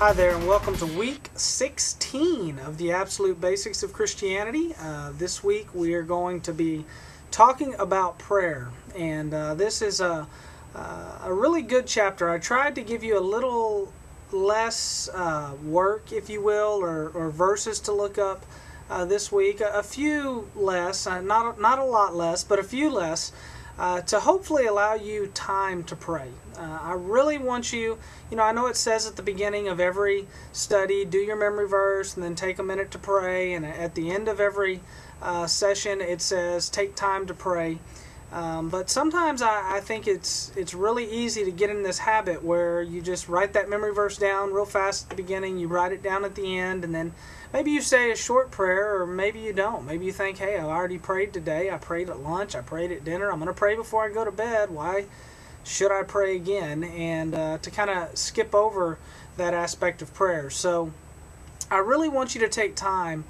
Hi there, and welcome to week 16 of the Absolute Basics of Christianity. This week we are going to be talking about prayer, and this is a really good chapter. I tried to give you a little less work, if you will, or verses to look up this week. A few less, not a lot less, but a few less, to hopefully allow you time to pray. I really want you, I know it says at the beginning of every study, do your memory verse and then take a minute to pray. And at the end of every session, it says take time to pray. But sometimes I think it's really easy to get in this habit where you just write that memory verse down real fast at the beginning, you write it down at the end, and then maybe you say a short prayer, or maybe you don't. Maybe you think, hey, I already prayed today. I prayed at lunch. I prayed at dinner. I'm going to pray before I go to bed. Why should I pray again? And to kind of skip over that aspect of prayer. So I really want you to take time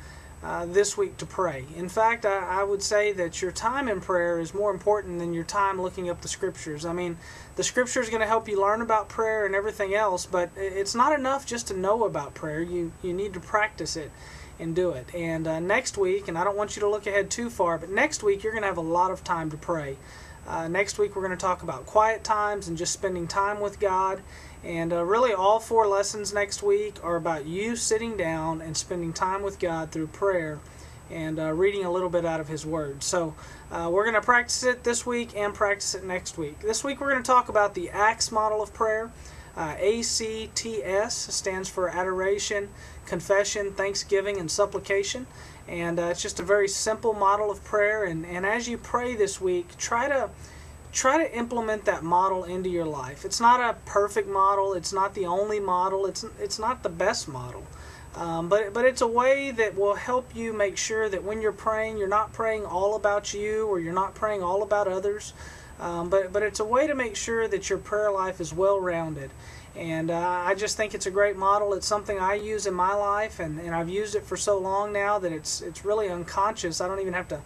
this week to pray. In fact, I would say that your time in prayer is more important than your time looking up the Scriptures. I mean, the Scripture is going to help you learn about prayer and everything else, but it's not enough just to know about prayer. You need to practice it and do it. And next week, and I don't want you to look ahead too far, but next week you're going to have a lot of time to pray. Next week we're going to talk about quiet times and just spending time with God. And really all 4 lessons next week are about you sitting down and spending time with God through prayer and reading a little bit out of His Word. So we're going to practice it this week and practice it next week. This week we're going to talk about the ACTS model of prayer. ACTS stands for Adoration, Confession, Thanksgiving, and Supplication. And it's just a very simple model of prayer. And as you pray this week, try to implement that model into your life. It's not a perfect model. It's not the only model. It's not the best model. But it's a way that will help you make sure that when you're praying, you're not praying all about you, or you're not praying all about others. But it's a way to make sure that your prayer life is well-rounded. And I just think it's a great model. It's something I use in my life, and I've used it for so long now that it's really unconscious. I don't even have to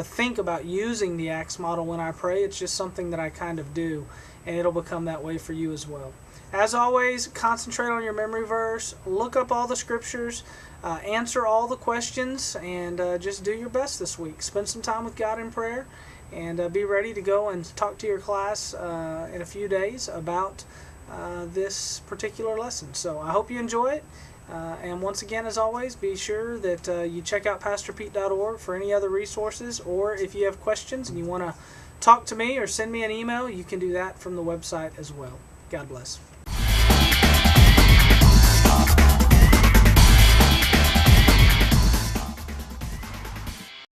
think about using the ACTS model when I pray. It's just something that I kind of do, and it'll become that way for you as well. As always, concentrate on your memory verse, look up all the Scriptures, answer all the questions, and just do your best this week. Spend some time with God in prayer, and be ready to go and talk to your class in a few days about this particular lesson. So I hope you enjoy it. And once again, as always, be sure that you check out PastorPete.org for any other resources, or if you have questions and you want to talk to me or send me an email, you can do that from the website as well. God bless.